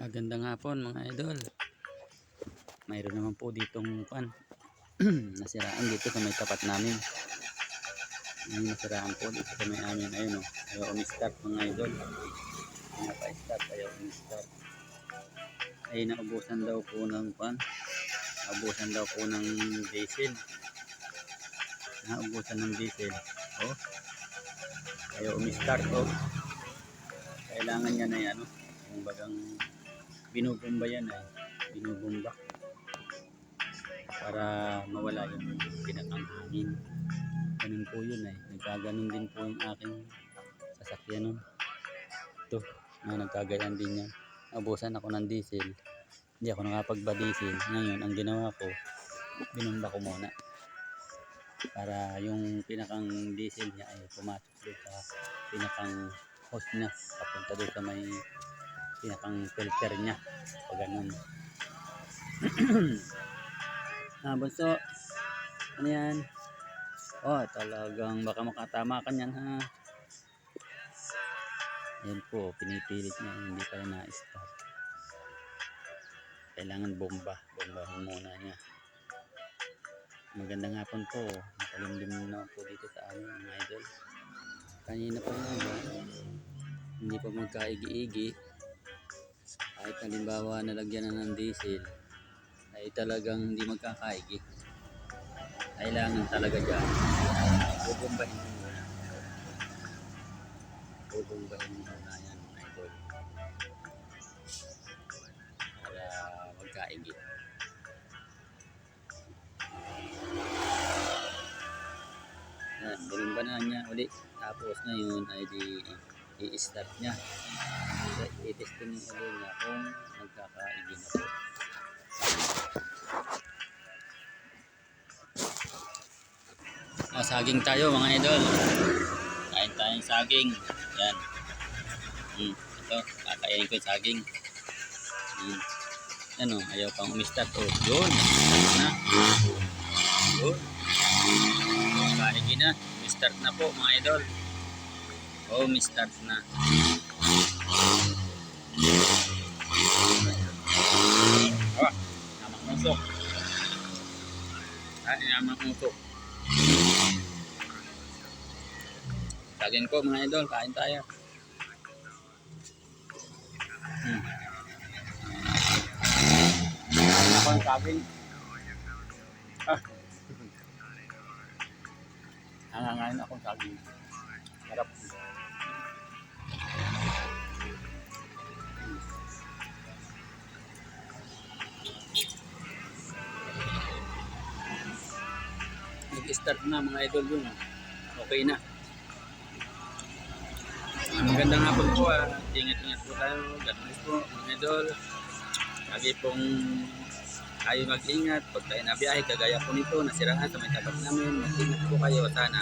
Magandang hapon mga idol. Mayroon naman po ditong nasiraan dito sa may tapat namin. May nasiraan po dito sa may amin. Ayun o. Ayaw umi-start mga idol. Napa-start. Ayaw umi-start. Ay naubusan daw po ng naubusan daw po ng diesel. Naubusan ng diesel. Oh. Ayaw umi-start o. Kailangan niya na yan. Yung bagang binubomba yan ay binubomba para mawala yung pinakang hangin. Ganun po yun ay nagkaganon din po yung aking sasakyan nun. Ito na nagkagayan din yan. Naubusan ako ng diesel, hindi ako nakapagba-diesel. Ngayon ang ginawa ko, binumba ko muna para yung pinakang diesel niya ay pumasok doon sa pinakang hose niya papunta doon sa may pinakang filter niya pag ganun. Bunso, ano yan? Oh, talagang baka makatama ka niyan ha. Yan po, pinipilit niya, hindi pa rin na-start. Kailangan bombahin muna niya. Magandang hapon po, makalimlim na po dito sa amin mga idol. Kanina pa naman, hindi pa magkaigi-igi. Kahit halimbawa nalagyan na ng diesel ay talagang hindi magkakaigi. Kailangan talaga dyan bubombahin mo muna. Bubombahin mo muna yan mga idol para magkaigi. Yan, bumomba na niya ulit. Tapos ngayon ay i-start niya. I-testing niya ulit niya kung magkakaigi na po. Saging tayo mga idol. Kain tayong saging. Yan. Ito, kakainin ko yung saging. Ano, ayaw pang umi-start. Oh, yun. Na. Yun. Kaigi na. Umi-start na po mga idol. Oh, umi-start na. Namang musok. Namang musok. Saging ko mga idol, kain tayo. Ako ang saging. Nangangain akong saging. Harap. Nag-start na mga idol yun. Okay na. Magandang hapon po. Ingat-ingat po tayo. God bless po mga idol. Lagi pong tayo mag-ingat. Pag tayo nabiyahe, kagaya po nito, nasiraan sa may tapat namin. Mag-ingat po kayo sana.